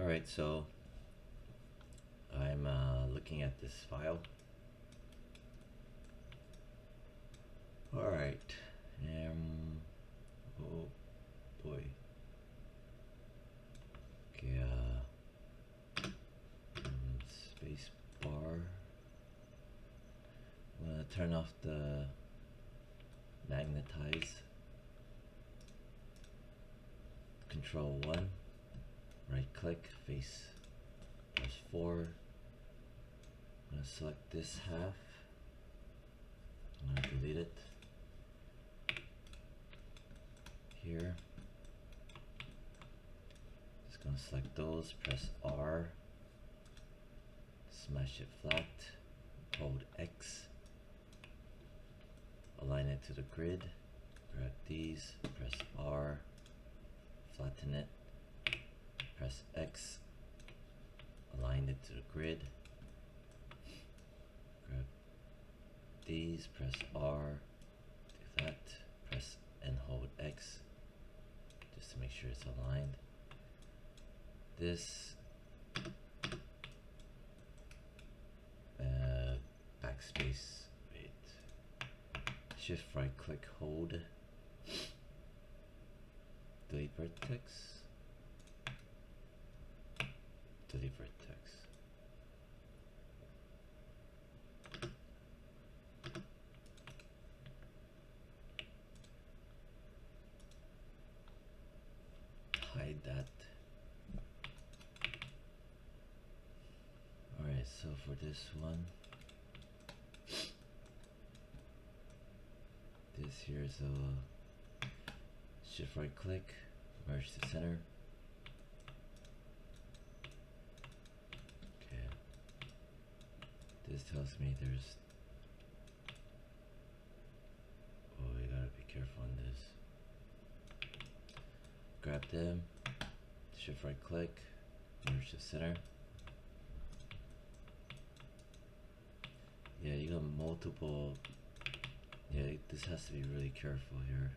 Alright, so I'm looking at this file. Alright, oh boy. Okay, space bar. I'm gonna turn off the magnetize. Control 1, right click, face +4. I'm gonna select this half. I'm gonna delete it. Here. Just gonna select those, press R, smash it flat, hold X, align it to the grid, grab these, press R, flatten it, press X, align it to the grid, grab these, press R, do that, press and hold X just to make sure it's aligned. This backspace, wait, shift right click, hold, delete vertex, delete vertex. Hide that. Alright, so for this one, this here is a shift right click, merge to center. Okay. This tells me there's, oh, you gotta be careful on this. Grab them, shift right click, merge to center. Yeah, you got multiple. Yeah, this has to be really careful here.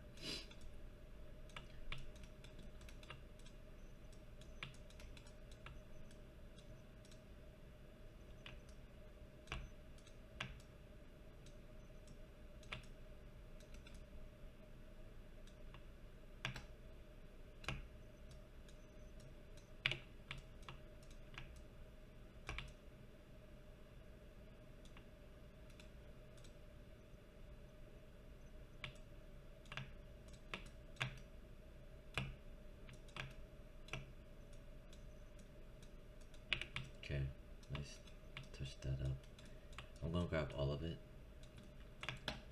Okay, nice. Touch that up. I'm gonna grab all of it.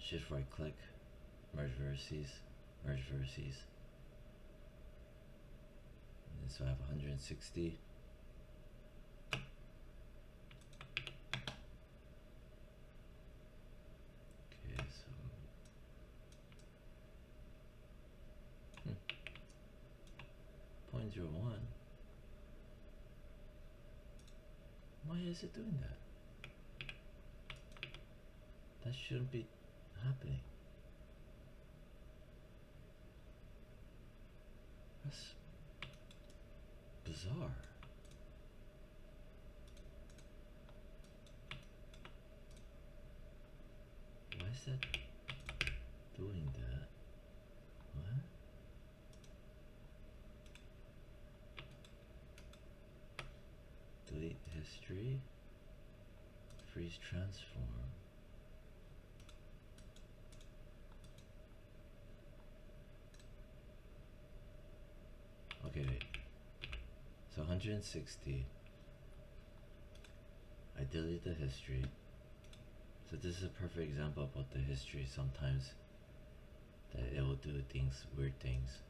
Shift right click, merge vertices, merge vertices. And so I have 160. Okay, so 0.01. Why is it doing that? That shouldn't be happening. That's bizarre. Why is that doing that? What? Delete history. Freeze transform. Okay, wait. So 160. I delete the history. So this is a perfect example about the history. Sometimes that it will do things, weird things.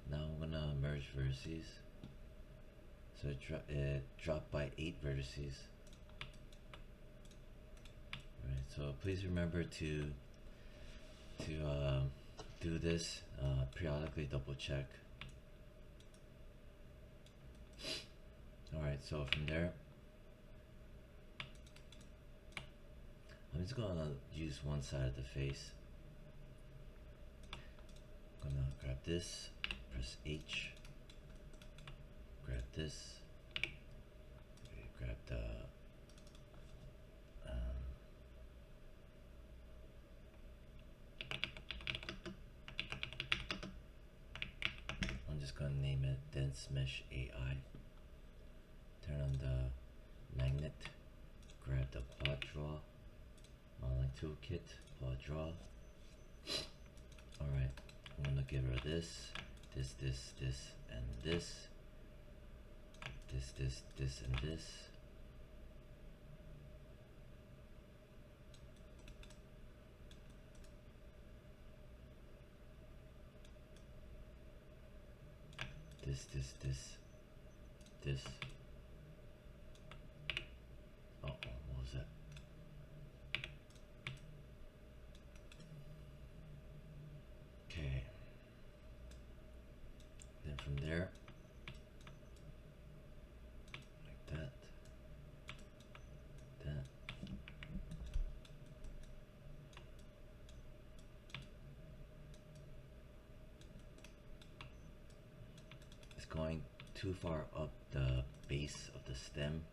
Now I'm gonna merge vertices. So it dropped by 8 vertices. Alright, so please remember to do this periodically, double check. Alright, so from there, I'm just gonna use one side of the face. I'm gonna grab this, press H, grab this. We grab the I'm just gonna name it Dense Mesh AI. Turn on the magnet, grab the quad draw, modeling toolkit, quad draw. Alright, I'm gonna get rid of this, and this, and this, this. Oh, what was that? Okay. Then from there, like that. It's going too far up the base of the stem,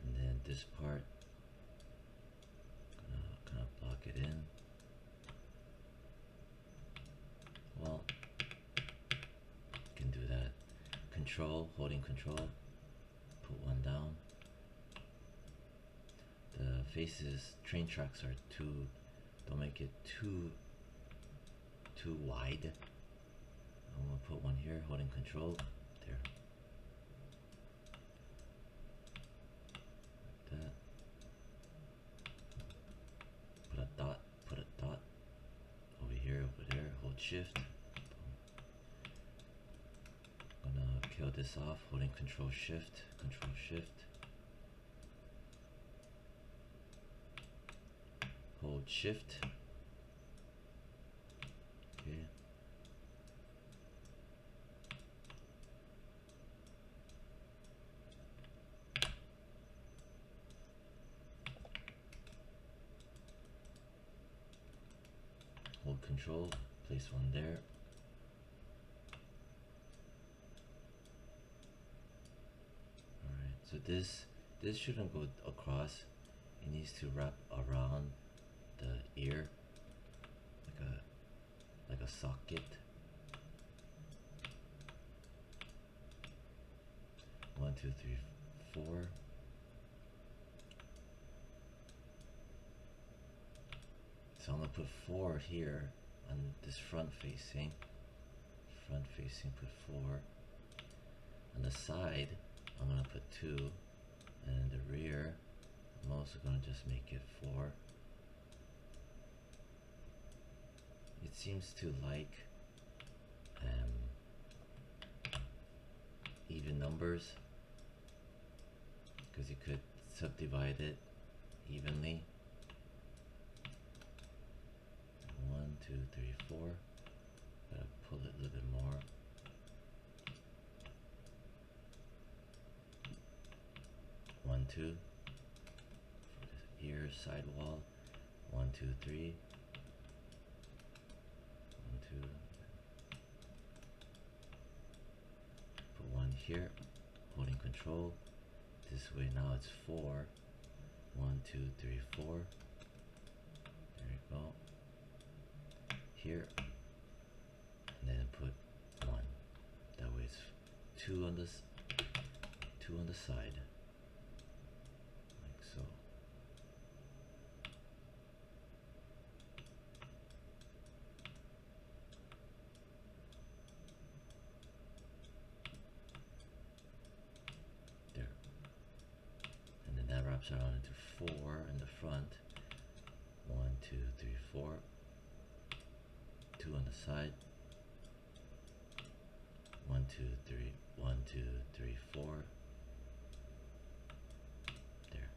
and then this part, gonna kind of block it in. Well, can do that. Control, holding control, put one down. The faces, train tracks are don't make it too wide. I'm gonna put one here, holding control, there. Like that. Put a dot over here, over there, hold shift. I'm gonna kill this off, holding control shift. Hold shift. Okay. Hold control, place one there. Alright, so this shouldn't go across. It needs to wrap around the ear like a socket. 1, 2, 3, 4. So I'm gonna put 4 here on this front facing. Put 4. On the side, I'm gonna put 2, and in the rear, I'm also gonna just make it 4. It seems to like even numbers, because you could subdivide it evenly. 1, 2, 3, 4. Gotta pull it a little bit more. 1, 2. For the ear side wall. 1, 2, 3. 1, 2. Put 1 here, holding control. This way now it's 4. 1, 2, 3, 4. There you go. Here, and then put 1. That way it's 2 on this, 2 on the side, like so. There, and then that wraps around into 4 in the front. 1, 2, 3, 4. 2 on the side. 1, 2, 3. 1, 2, 3, 4. There.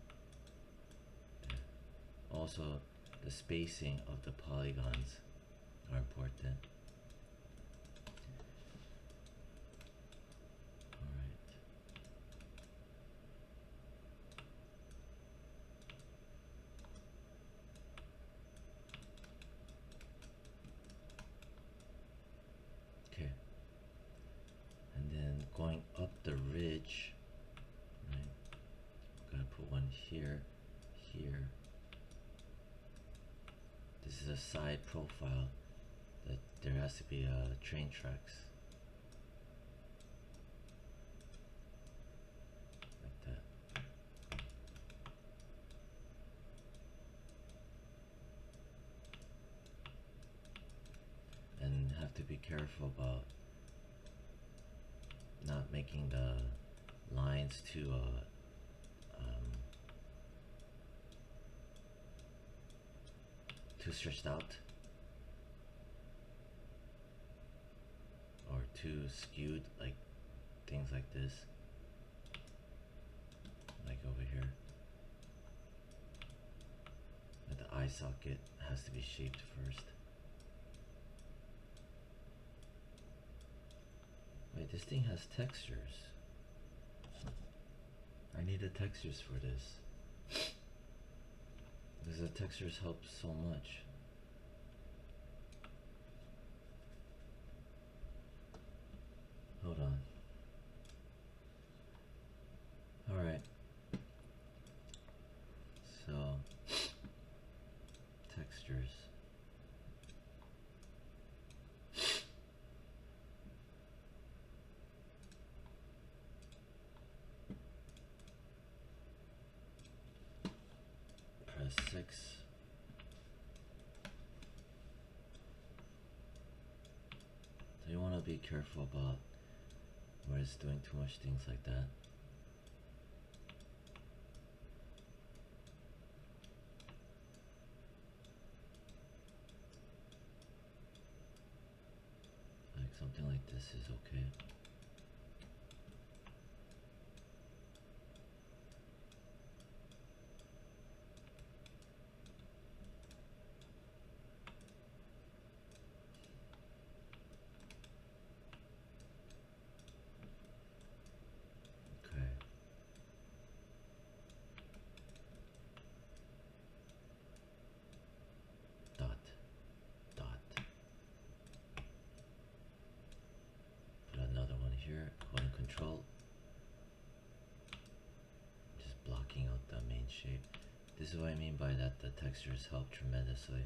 Also, the spacing of the polygons are important. Alright. Okay. And then side profile that there has to be train tracks. Like that. And have to be careful about not making the lines too too stretched out or too skewed, like things like this, like over here. But the eye socket has to be shaped first. Wait, this thing has textures. I need the textures for this. Because the textures help so much. Hold on. Alright. So, textures. Press 6. So you want to be careful about where it's doing too much things like that. Like something like this is okay. Okay. Dot, dot. Put another one here, holding control. Just blocking out the main shape. This is what I mean by that the textures help tremendously.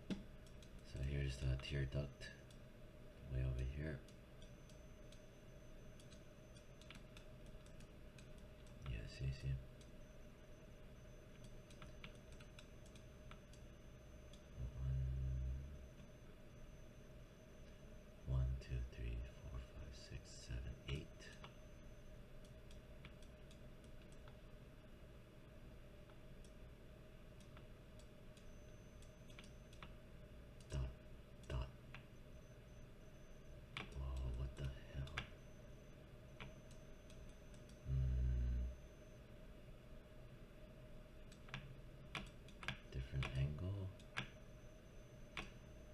So here's the tear duct, way over here. Yeah, see. One, two, three, 4, 5, 6, 7, 8. Dot, dot. Whoa, what the hell? Different angle.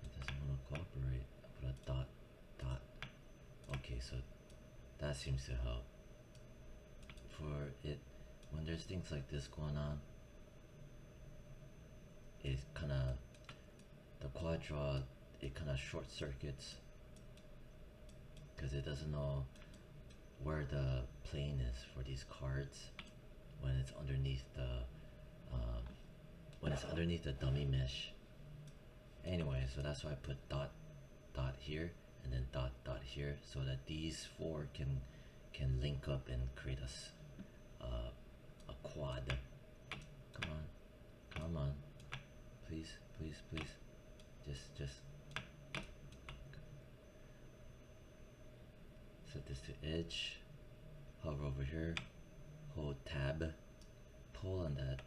It doesn't want to cooperate. I put a dot, dot. Okay, so that seems to help. For it, when there's things like this going on, it kind of, the quad draw, it kind of short circuits because it doesn't know where the plane is for these cards when it's underneath the dummy mesh. Anyway, so that's why I put dot dot here and then dot dot here, so that these four can link up and create a quad. Come on, please, just set this to edge, hover over here, hold tab, pull on that.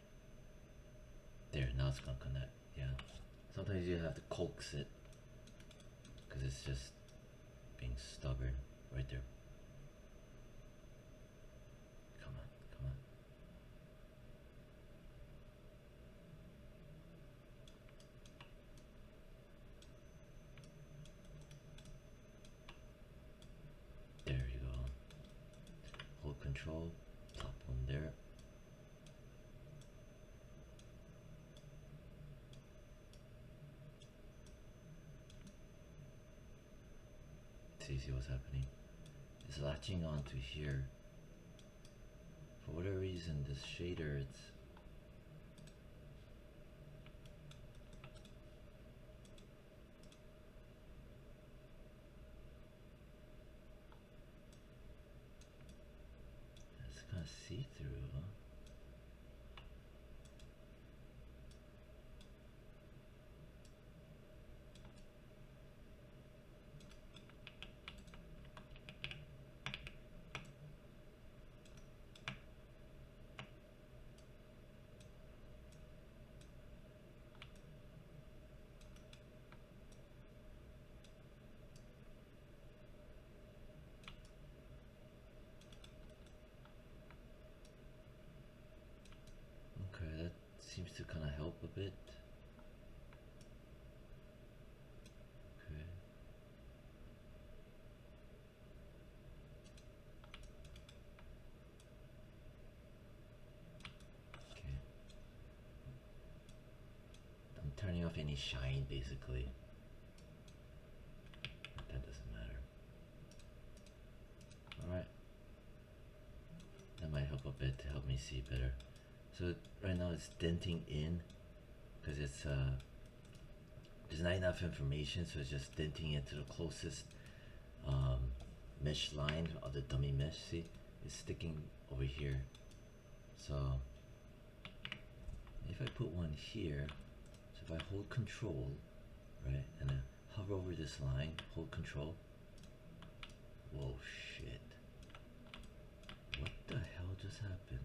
There, now it's gonna connect. Yeah, sometimes you have to coax it because it's just being stubborn right there. Come on. There you go. Hold control, top one there. See what's happening. It's latching onto here. For whatever reason, this shader, not see-through. Okay, that seems to kind of help a bit. Okay. Okay. I'm turning off any shine basically. That doesn't matter. Alright. That might help a bit to help me see better. So right now it's denting in because it's there's not enough information, so it's just denting it to the closest mesh line of the dummy mesh. See, it's sticking over here. So if I put one here, so if I hold control, right, and then hover over this line, hold control. Whoa, shit. What the hell just happened?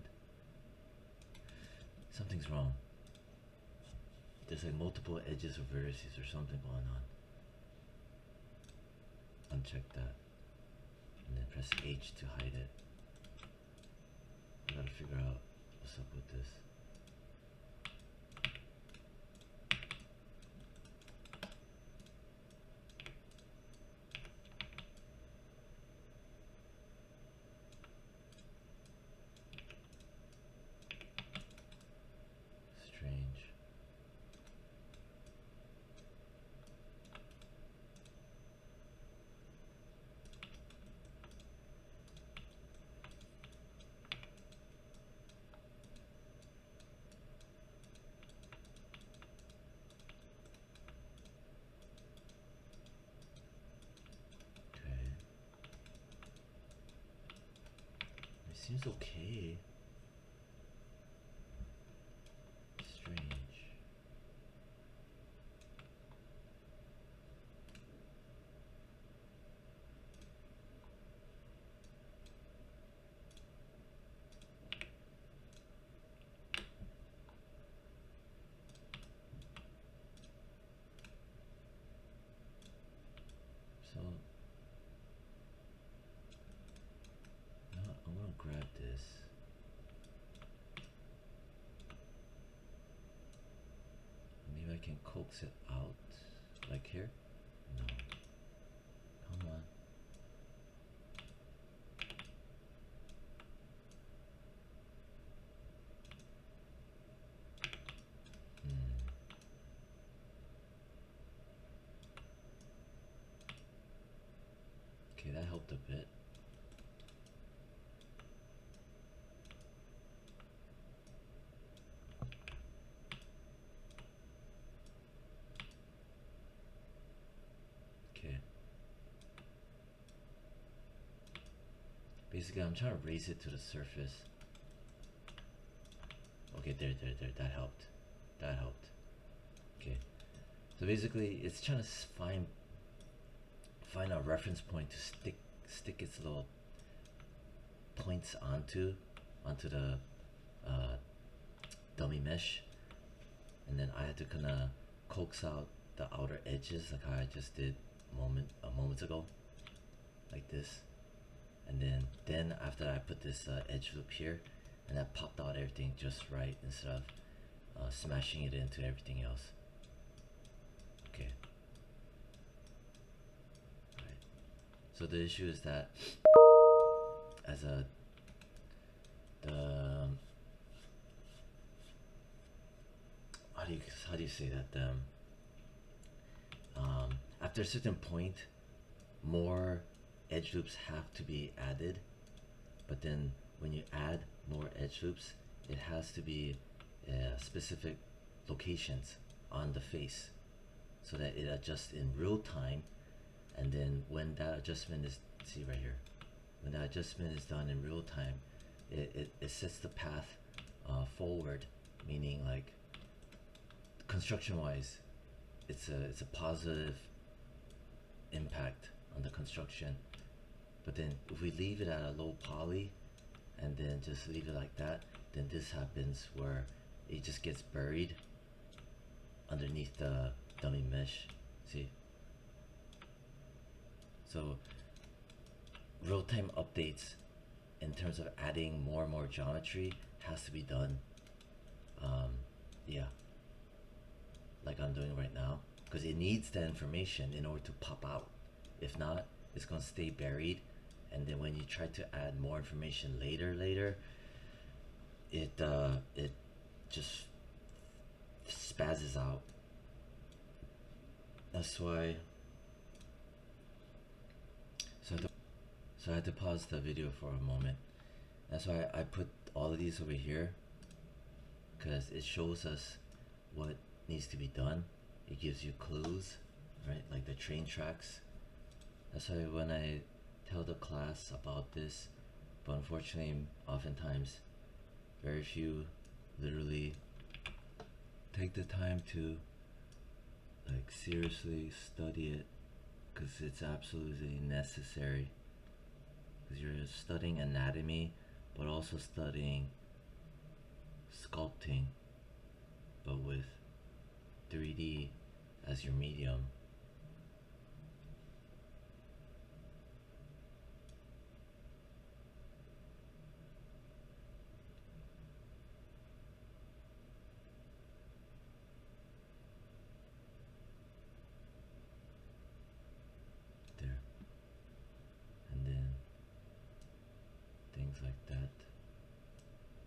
Something's wrong. There's like multiple edges or vertices or something going on. Uncheck that. And then press H to hide it. I gotta figure out what's up with this. Strange. Okay. It seems okay. Strange. So now I'm gonna grab this. Maybe I can coax it out, like here? No. Come on. Okay, that helped a bit. Okay. Basically, I'm trying to raise it to the surface. Okay, there. That helped. That helped. Okay. So basically, it's trying to find a reference point to stick its little points onto the dummy mesh, and then I had to kind of coax out the outer edges like how I just did a moment ago, like this. And then after I put this edge loop here, and that popped out everything just right instead of smashing it into everything else. Okay. Right. So the issue is that as how do you say that, after a certain point more edge loops have to be added, but then when you add more edge loops, it has to be specific locations on the face so that it adjusts in real time. And then when that adjustment is, see right here, when that adjustment is done in real time, it sets the path forward, meaning like construction wise, it's a positive impact on the construction. But then if we leave it at a low poly and then just leave it like that, then this happens where it just gets buried underneath the dummy mesh. See? So real-time updates in terms of adding more and more geometry has to be done. Yeah, like I'm doing right now, because it needs the information in order to pop out. If not, it's gonna stay buried, and then when you try to add more information later, it just spazzes out. That's why. So I had to pause the video for a moment. That's why I put all of these over here, because it shows us what needs to be done. It gives you clues, right? Like the train tracks. That's why when I tell the class about this, but unfortunately, oftentimes, very few literally take the time to like seriously study it, because it's absolutely necessary. Because you're studying anatomy, but also studying sculpting, but with 3D as your medium. There. And then things like that.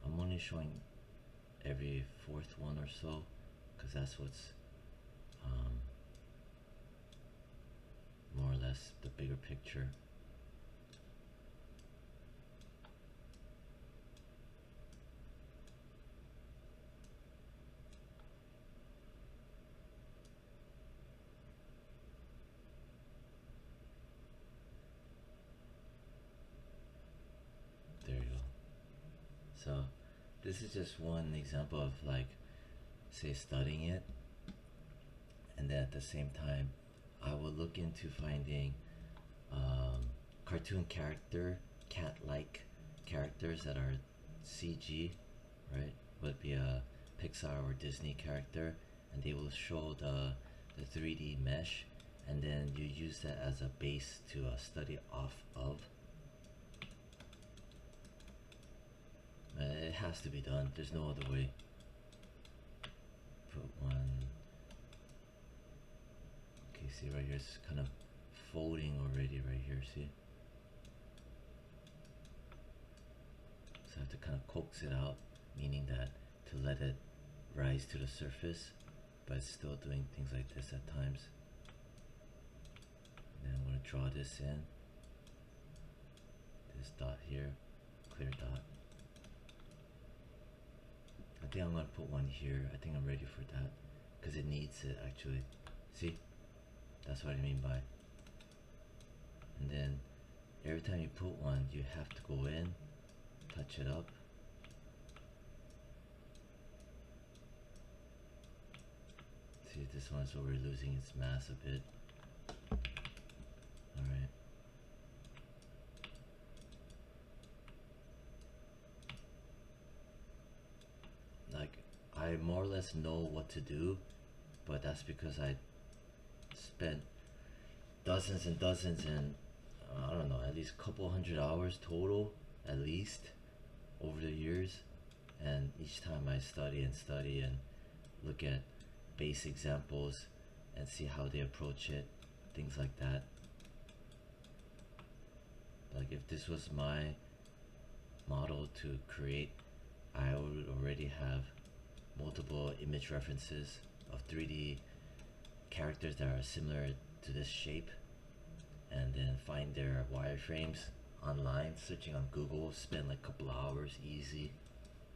I'm only showing every fourth one or so, because that's what's more or less the bigger picture. There you go. So this is just one example of like, say, studying it, and then at the same time I will look into finding cartoon character, cat-like characters that are CG, right? Would be a Pixar or Disney character, and they will show the 3D mesh, and then you use that as a base to study off of. It has to be done. There's no other way. Put one. Okay, see right here, it's kind of folding already right here, see? So I have to kind of coax it out, meaning that to let it rise to the surface, but it's still doing things like this at times. And then I'm going to draw this in. This dot here, clear dot. I think I'm going to put one here. I think I'm ready for that, because it needs it actually. See? That's what I mean by. And then every time you put one, you have to go in, touch it up. See, this one's where we're losing its mass a bit. Alright. Like, I more or less know what to do, but that's because I spent dozens and dozens and I don't know, at least a couple hundred hours total, at least, over the years. And each time I study and look at base examples and see how they approach it, things like that. Like if this was my model to create, I would already have multiple image references of 3D characters that are similar to this shape, and then find their wireframes online, searching on Google, spend like a couple hours easy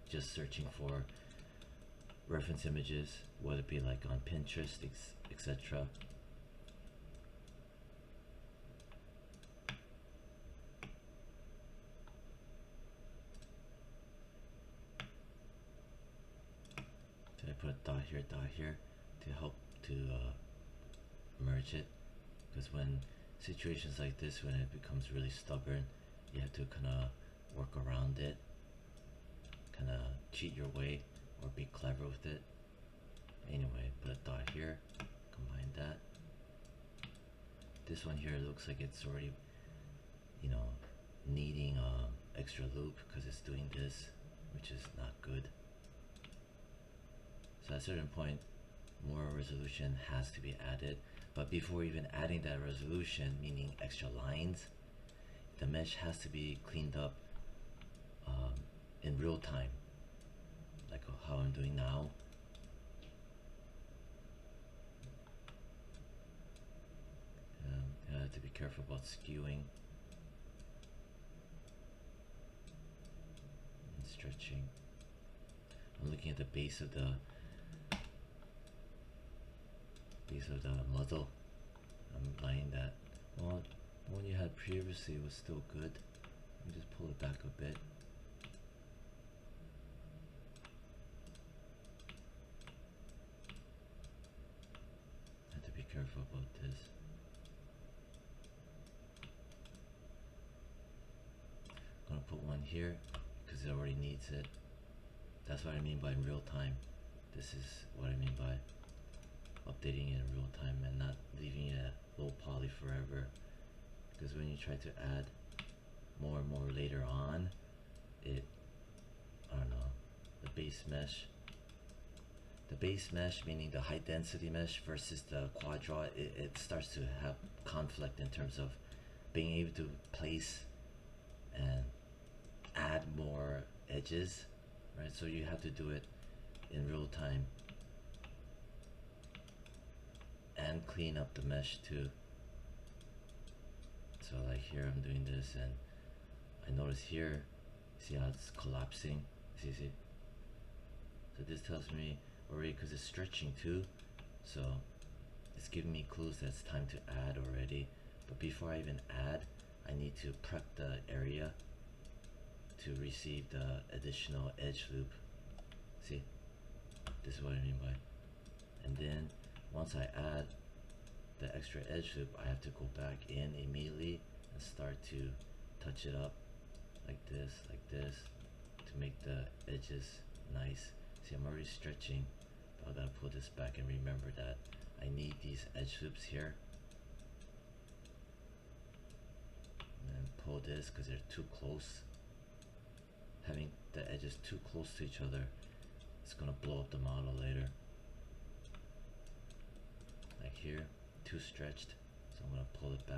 just searching for reference images, whether it be like on Pinterest, etc. dot here to help to merge it, because when situations like this, when it becomes really stubborn, you have to kind of work around it, kind of cheat your way or be clever with it. Anyway, put a dot here, combine that. This one here looks like it's already, you know, needing extra loop because it's doing this, which is not good. So at a certain point, more resolution has to be added. But before even adding that resolution, meaning extra lines, the mesh has to be cleaned up in real time, like how I'm doing now. You have to be careful about skewing and stretching. I'm looking at the base of the muzzle. I'm lining that. Well, the one you had previously was still good. Let me just pull it back a bit. Have to be careful about this. I'm gonna put one here because it already needs it. That's what I mean by real time. This is what I mean by updating it in real time and not leaving it at low poly forever, because when you try to add more and more later on, I don't know, the base mesh, meaning the high density mesh versus the quad draw, it starts to have conflict in terms of being able to place and add more edges, right? So you have to do it in real time and clean up the mesh too. So like here I'm doing this, and I notice here, see how it's collapsing, see. So this tells me already, because it's stretching too, so it's giving me clues that it's time to add already. But before I even add, I need to prep the area to receive the additional edge loop. See, this is what I mean by. And then once I add the extra edge loop, I have to go back in immediately and start to touch it up like this to make the edges nice. See, I'm already stretching, but I gotta pull this back and remember that I need these edge loops here. And then pull this because they're too close. Having the edges too close to each other, it's gonna blow up the model later. Like here, too stretched, so I'm gonna pull it back.